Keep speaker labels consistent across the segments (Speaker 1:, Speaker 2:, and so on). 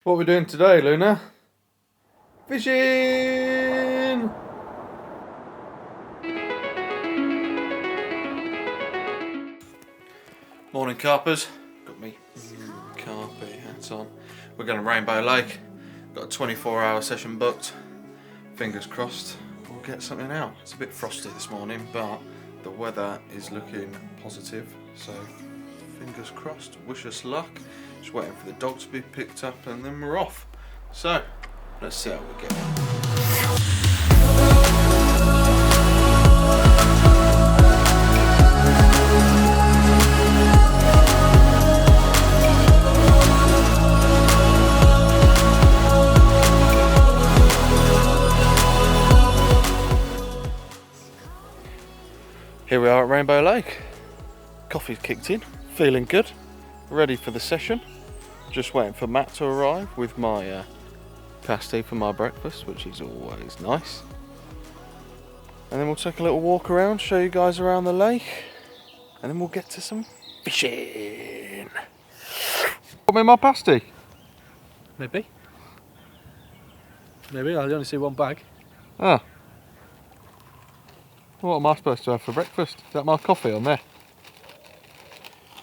Speaker 1: What are we doing today, Luna? Fishing! Morning, carpers. Got me carpy hats on. We're going to Rainbow Lake. Got a 24-hour session booked. Fingers crossed we'll get something out. It's a bit frosty this morning, but the weather is looking positive. So fingers crossed. Wish us luck. Just waiting for the dog to be picked up and then we're off. So let's see how we get on. Here we are at Rainbow Lake. Coffee's kicked in, feeling good, ready for the session. Just waiting for Matt to arrive with my pasty for my breakfast, which is always nice. And then we'll take a little walk around, show you guys around the lake, and then we'll get to some fishing. Got me my pasty?
Speaker 2: Maybe. Maybe, I only see one bag.
Speaker 1: Ah. What am I supposed to have for breakfast? Is that my coffee on there?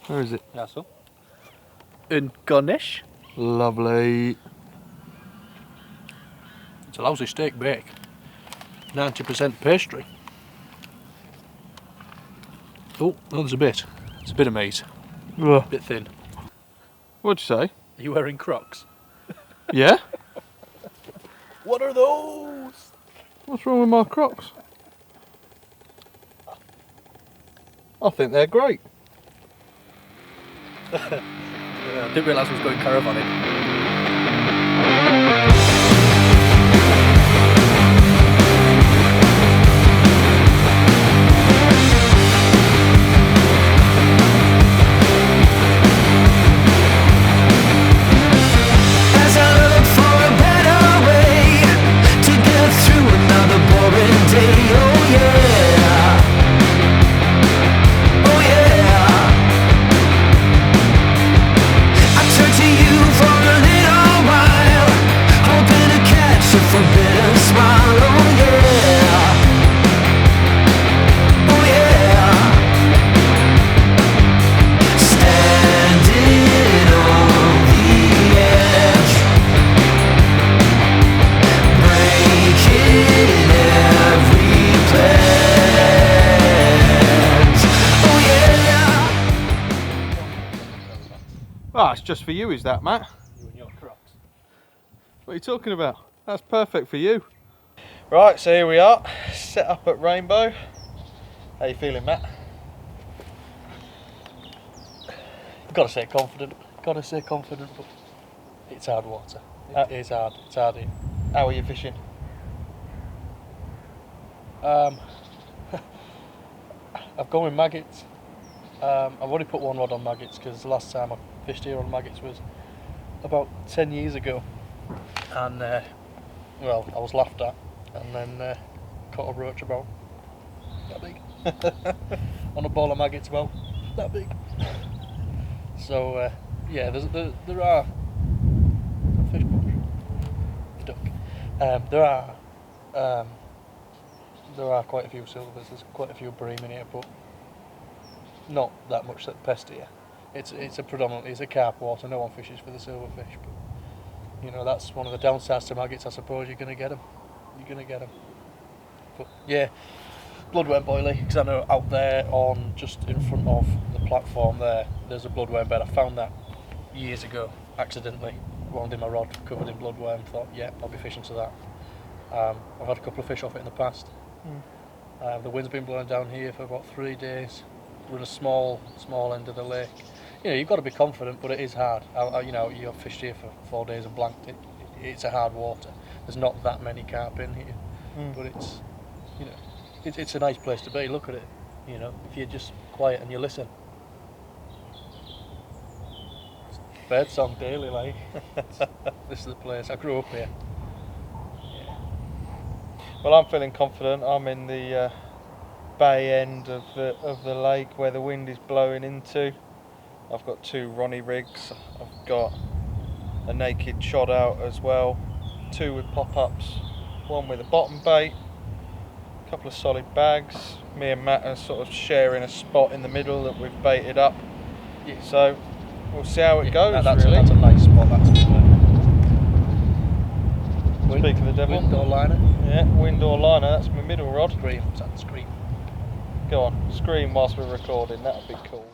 Speaker 1: Where is it?
Speaker 2: Yeah, so. In garnish.
Speaker 1: Lovely.
Speaker 2: It's a lousy steak bake. 90% pastry. Oh, there's a bit. It's a bit of meat.
Speaker 1: Ugh.
Speaker 2: A bit thin.
Speaker 1: What'd you say?
Speaker 2: Are you wearing Crocs?
Speaker 1: Yeah?
Speaker 2: What are those?
Speaker 1: What's wrong with my Crocs? I think they're great.
Speaker 2: Yeah, I didn't realise I was going caravanning.
Speaker 3: As I look for a better way to get through another boring day, oh yeah. Oh yeah. I turn to you for a little while, hoping to catch a forbidden smile, oh yeah. Oh yeah. Standing on the edge, breaking every pledge, oh yeah.
Speaker 1: Ah, it's just for you, is that, Matt?
Speaker 2: You and your Crocs.
Speaker 1: What are you talking about? That's perfect for you. Right, so here we are, set up at Rainbow. How you feeling, Matt?
Speaker 2: Gotta say confident. Gotta say confident, but it's hard water. It is hard. It's hard here.
Speaker 1: How are you fishing?
Speaker 2: I've gone with maggots. I've already put one rod on maggots because the last time I fished here on maggots was about 10 years ago, and well, I was laughed at, and then caught a roach about that big on a ball of maggots about that big. So yeah, there are fish bush, duck. There are quite a few silvers. There's quite a few bream in here, but not that much pest here. It's a carp water. No one fishes for the silverfish, but you know that's one of the downsides to maggots. I suppose you're gonna get them. But yeah, bloodworm boilie, because I know out there on just in front of the platform there's a bloodworm bed. I found that years ago accidentally. Wound in my rod, covered in bloodworm. Thought, yeah, I'll be fishing to that. I've had a couple of fish off it in the past. The wind's been blowing down here for about 3 days. We're in a small end of the lake. You know, you've got to be confident, but it is hard. You know, you've fished here for 4 days and blanked it. It's a hard water. There's not that many carp in here, but it's, you know, it's a nice place to be. Look at it. You know, if you're just quiet and you listen. Bird song daily, like. This is the place. I grew up here. Yeah.
Speaker 1: Well, I'm feeling confident. I'm in the bay end of the lake where the wind is blowing into. I've got 2 Ronnie rigs. I've got a naked chod out as well, 2 with pop-ups, 1 with a bottom bait, a couple of solid bags. Me and Matt are sort of sharing a spot in the middle that we've baited up.
Speaker 2: Yeah.
Speaker 1: So we'll see how it goes.
Speaker 2: That's
Speaker 1: really.
Speaker 2: that's a nice spot. That's
Speaker 1: Speak of the devil.
Speaker 2: Wind or liner?
Speaker 1: Yeah, wind or liner. That's my middle rod.
Speaker 2: Scream, son, scream.
Speaker 1: Go on, scream whilst we're recording. That'd be cool.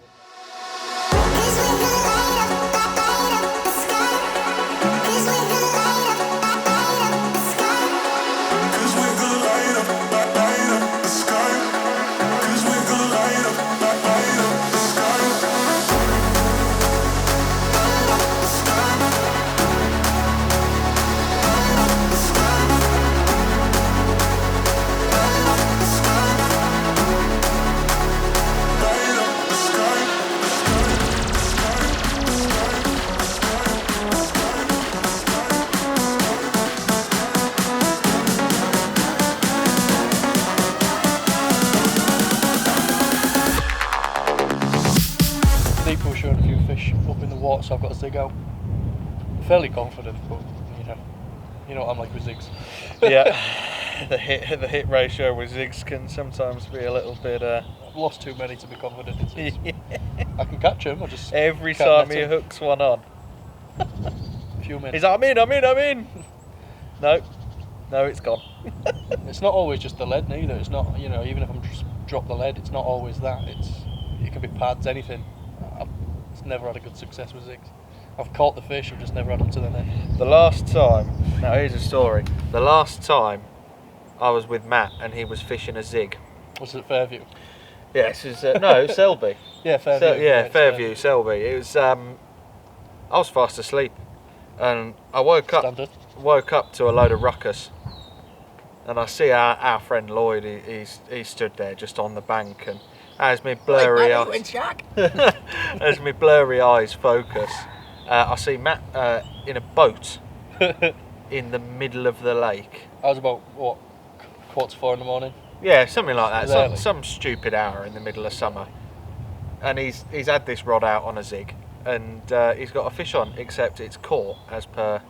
Speaker 2: People showing a few fish up in the water, so I've got to zig out. Fairly confident, but you know what I'm like with zigs.
Speaker 1: Yeah, the hit ratio with zigs can sometimes be a little bit.
Speaker 2: I've lost too many to be confident in zigs. I can catch them. I just
Speaker 1: Every
Speaker 2: can't
Speaker 1: time
Speaker 2: net
Speaker 1: he
Speaker 2: 'em.
Speaker 1: hooks one on,
Speaker 2: A few minutes.
Speaker 1: he's like, I'm in. No, it's gone.
Speaker 2: It's not always just the lead neither. It's not, even if I'm just drop the lead, it's not always that. It can be pads, anything. I've never had a good success with zigs. I've caught the fish, I've just never had them to the net.
Speaker 1: The last time, now here's a story. The last time I was with Matt and he was fishing a zig.
Speaker 2: Was it Fairview?
Speaker 1: Yes, no, Selby.
Speaker 2: Yeah, Fairview. It's
Speaker 1: Fairview, Selby. It was. I was fast asleep, and I woke
Speaker 2: Standard.
Speaker 1: up to a load of ruckus, and I see our friend Lloyd. He stood there just on the bank, and as my blurry as my blurry eyes focus, I see Matt in a boat in the middle of the lake.
Speaker 2: I was about, 4:15 in the morning?
Speaker 1: Yeah, something like that.
Speaker 2: Really?
Speaker 1: Some stupid hour in the middle of summer, and he's had this rod out on a zig, and he's got a fish on, except it's caught as per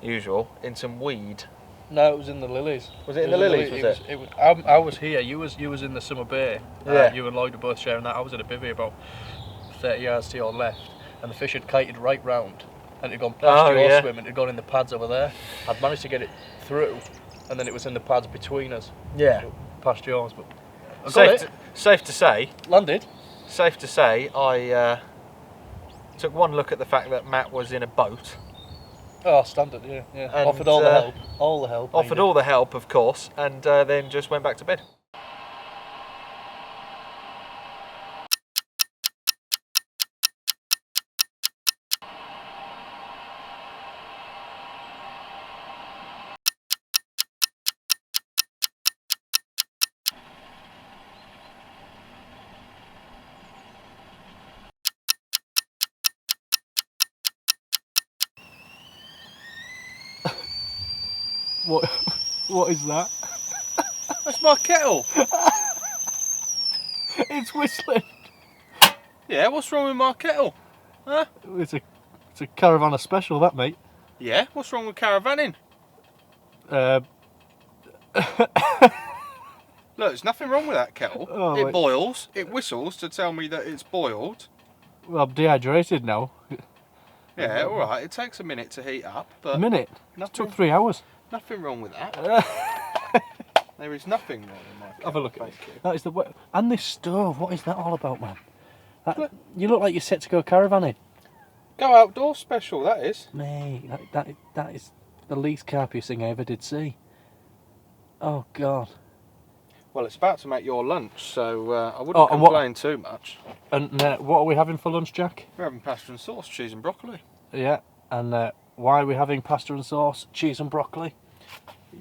Speaker 1: usual in some weed.
Speaker 2: No, it was in the lilies.
Speaker 1: Was it in the lilies?
Speaker 2: It was, I was here. You was in the summer bay.
Speaker 1: Yeah.
Speaker 2: You and Lloyd were both sharing that. I was at a bivvy about 30 yards to your left, and the fish had kited right round, and it had gone past your swim, and it had gone in the pads over there. I'd managed to get it through, and then it was in the pads between us.
Speaker 1: Yeah.
Speaker 2: Past yours, but I got
Speaker 1: Safe to say.
Speaker 2: landed.
Speaker 1: Safe to say, I took one look at the fact that Matt was in a boat.
Speaker 2: Oh, standard, yeah.
Speaker 1: And,
Speaker 2: offered all the help. All the help.
Speaker 1: Offered all the help, of course, and then just went back to bed.
Speaker 2: What is that?
Speaker 1: That's my kettle.
Speaker 2: It's whistling.
Speaker 1: Yeah, what's wrong with my kettle? Huh?
Speaker 2: It's a Caravana special, that, mate.
Speaker 1: Yeah, what's wrong with caravanning? Look, there's nothing wrong with that kettle.
Speaker 2: Oh,
Speaker 1: it
Speaker 2: wait.
Speaker 1: boils. It whistles to tell me that it's boiled.
Speaker 2: Well, I'm dehydrated now.
Speaker 1: Yeah, all right. It takes a minute to heat up, but
Speaker 2: A minute. It
Speaker 1: nothing,
Speaker 2: took 3 hours.
Speaker 1: nothing wrong with that. There is nothing wrong with my kettle.
Speaker 2: Have a look at
Speaker 1: thank
Speaker 2: it.
Speaker 1: you.
Speaker 2: That is and this stove. What is that all about, man? You look like you're set to go caravanning.
Speaker 1: Go outdoors special, that is.
Speaker 2: Mate, that is the least carpiest thing I ever did see. Oh God.
Speaker 1: Well, it's about to make your lunch, so I wouldn't
Speaker 2: and
Speaker 1: complain too much.
Speaker 2: And what are we having for lunch, Jack?
Speaker 1: We're having pasta and sauce, cheese and broccoli.
Speaker 2: Yeah. And why are we having pasta and sauce, cheese and broccoli?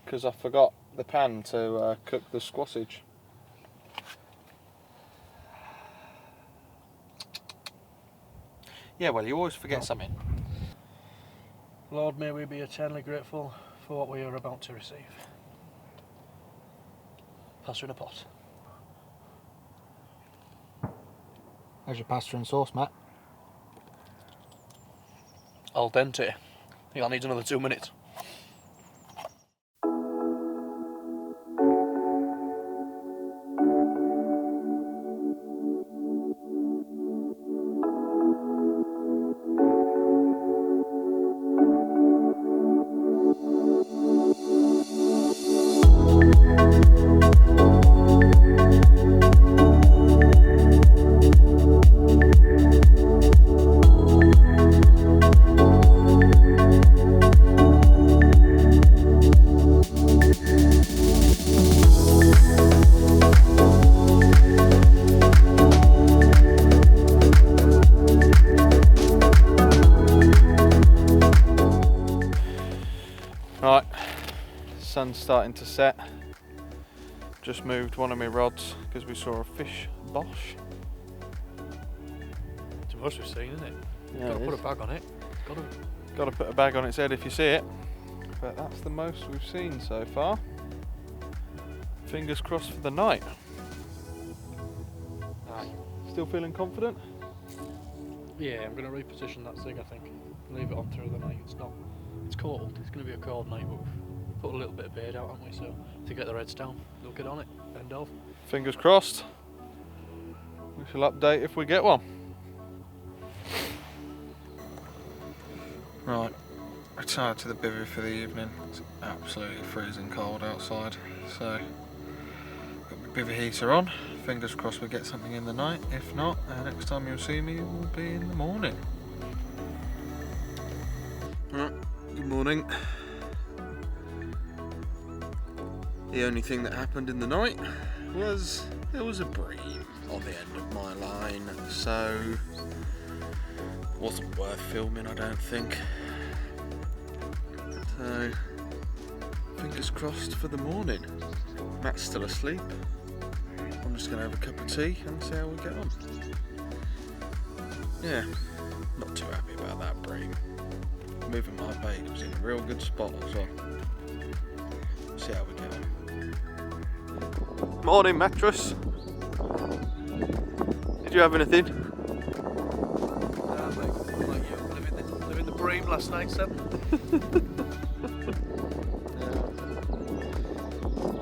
Speaker 1: Because I forgot the pan to cook the squassage. Yeah, well, you always forget something.
Speaker 2: Lord, may we be eternally grateful for what we are about to receive. Pasta in a pot.
Speaker 1: There's your pasta and sauce, Matt.
Speaker 2: al dente. I think that needs another 2 minutes.
Speaker 1: Right, sun's starting to set. Just moved one of my rods because we saw a fish bosh.
Speaker 2: It's the most we've seen, isn't it?
Speaker 1: Yeah,
Speaker 2: Got to
Speaker 1: it
Speaker 2: put
Speaker 1: is.
Speaker 2: a bag on it.
Speaker 1: Got to put a bag on its head if you see it. But that's the most we've seen so far. Fingers crossed for the night.
Speaker 2: Aye.
Speaker 1: Still feeling confident?
Speaker 2: Yeah, I'm going to reposition that zig, I think. Leave it on through the night. It's cold. It's going to be a cold night, but we've put a little bit of bait out, haven't we? So to get the reds down, they'll get on it. End of.
Speaker 1: Fingers crossed. We shall update if we get one. Right, retired to the bivvy for the evening. It's absolutely freezing cold outside, so got my bivvy heater on. Fingers crossed we get something in the night. If not, next time you'll see me will be in the morning. Right, good morning. The only thing that happened in the night was there was a bream on the end of my line, so wasn't worth filming, I don't think. So fingers crossed for the morning. Matt's still asleep. I'm just gonna have a cup of tea and see how we get on. Yeah, not too happy about that bream. Moving my bait was in a real good spot as well. See how we get on. Morning, mattress. Did you have anything?
Speaker 2: Like you, living the bream last night, Seb.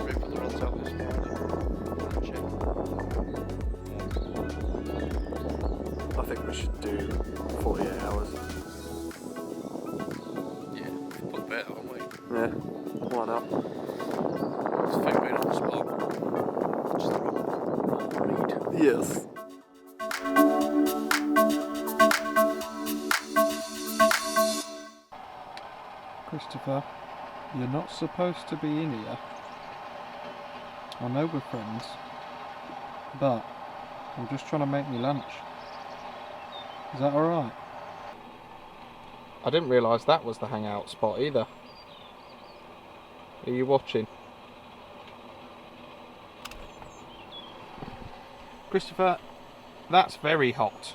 Speaker 2: Ready for the rods out this morning.
Speaker 1: I think we should do 48 hours.
Speaker 2: Yeah, we've put bait out, haven't we?
Speaker 1: Yeah, why not?
Speaker 2: It's fake being on the spot. Just the wrong read.
Speaker 1: Yes. Christopher, you're not supposed to be in here. I know we're friends, but I'm just trying to make me lunch. Is that alright? I didn't realise that was the hangout spot either. Are you watching? Christopher, that's very hot.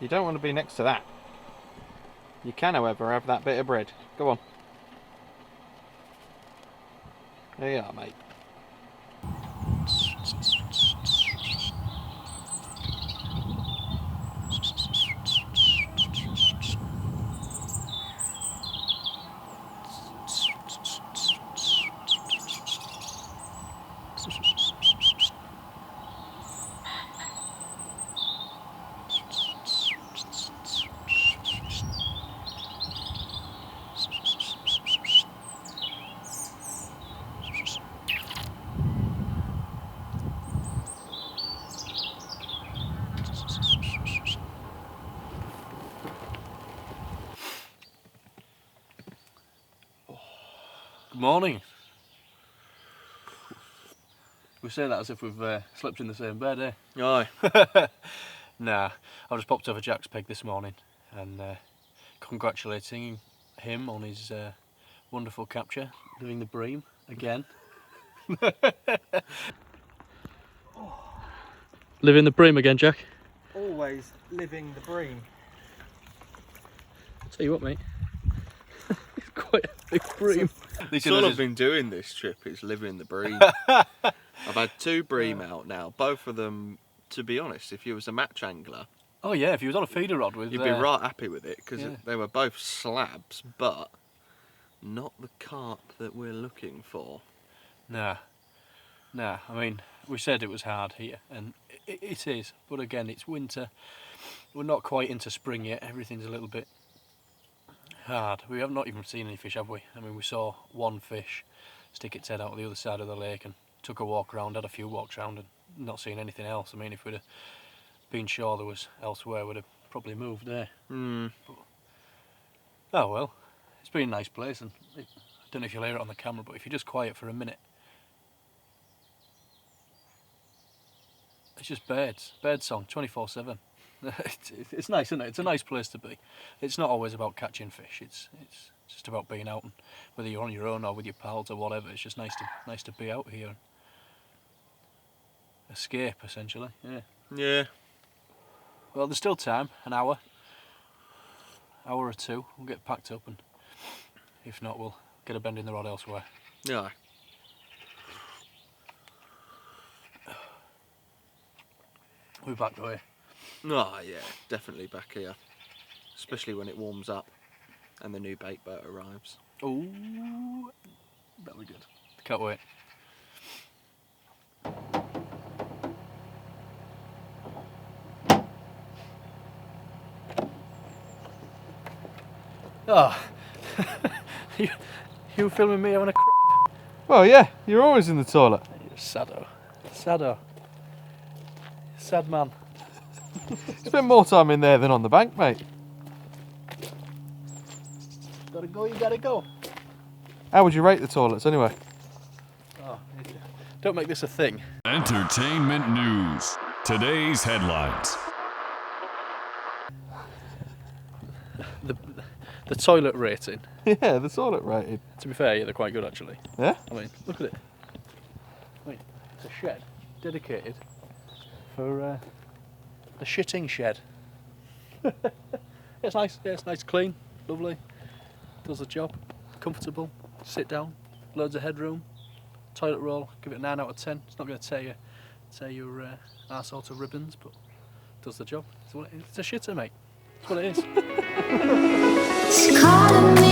Speaker 1: You don't want to be next to that. You can, however, have that bit of bread. Go on. There you are, mate.
Speaker 2: Good morning. We say that as if we've slept in the same bed, eh?
Speaker 1: Aye.
Speaker 2: Nah, I just popped over Jack's peg this morning and congratulating him on his wonderful capture, living the bream again. Living the bream again, Jack.
Speaker 4: Always living the bream.
Speaker 2: Tell you what, mate. It's quite a big bream.
Speaker 1: That's all I've been doing this trip is living the bream. I've had 2 bream out now. Both of them, to be honest, if you was a match angler,
Speaker 2: Oh yeah, if you was on a feeder rod with...
Speaker 1: You'd be right happy with it, because
Speaker 2: yeah.
Speaker 1: they were both slabs, but not the carp that we're looking for.
Speaker 2: Nah. I mean, we said it was hard here, and it is. But again, it's winter. We're not quite into spring yet. Everything's a little bit hard. We have not even seen any fish, have we? I mean, we saw one fish stick its head out the other side of the lake and took a walk around, had a few walks around, and not seen anything else. I mean, if we'd have been sure there was elsewhere, we'd have probably moved there. But, oh well, it's been a nice place, and I don't know if you'll hear it on the camera, but if you're just quiet for a minute, it's just bird song, 24/7. It's nice, isn't it? It's a nice place to be. It's not always about catching fish. It's just about being out, and whether you're on your own or with your pals or whatever, it's just nice to be out here and escape, essentially. Yeah.
Speaker 1: Yeah.
Speaker 2: Well, there's still time, an hour or two. We'll get packed up, and if not, we'll get a bend in the rod elsewhere.
Speaker 1: Yeah.
Speaker 2: We're back though here.
Speaker 1: Oh yeah, definitely back here. Especially when it warms up and the new bait boat arrives.
Speaker 2: Oh, that'll be good. Can't wait. Oh, you filming me having a crap?
Speaker 1: Well, yeah, you're always in the toilet.
Speaker 2: You're saddo. Sad man.
Speaker 1: Spend more time in there than on the bank, mate.
Speaker 2: Gotta go, you gotta go.
Speaker 1: How would you rate the toilets anyway?
Speaker 2: Oh, don't make this a thing.
Speaker 5: Entertainment news. Today's headlines.
Speaker 2: The toilet rating.
Speaker 1: Yeah, the toilet rating.
Speaker 2: To be fair, yeah, they're quite good actually.
Speaker 1: Yeah?
Speaker 2: I mean, look at it. Wait, it's a shed dedicated for the shitting shed. It's nice. Yeah, it's nice, clean, lovely. Does the job. Comfortable. Sit down. Loads of headroom. Toilet roll. Give it a 9 out of 10. It's not going to tear your arsehole to ribbons, but does the job. It's a shitter, mate. That's what it is.
Speaker 3: She calling me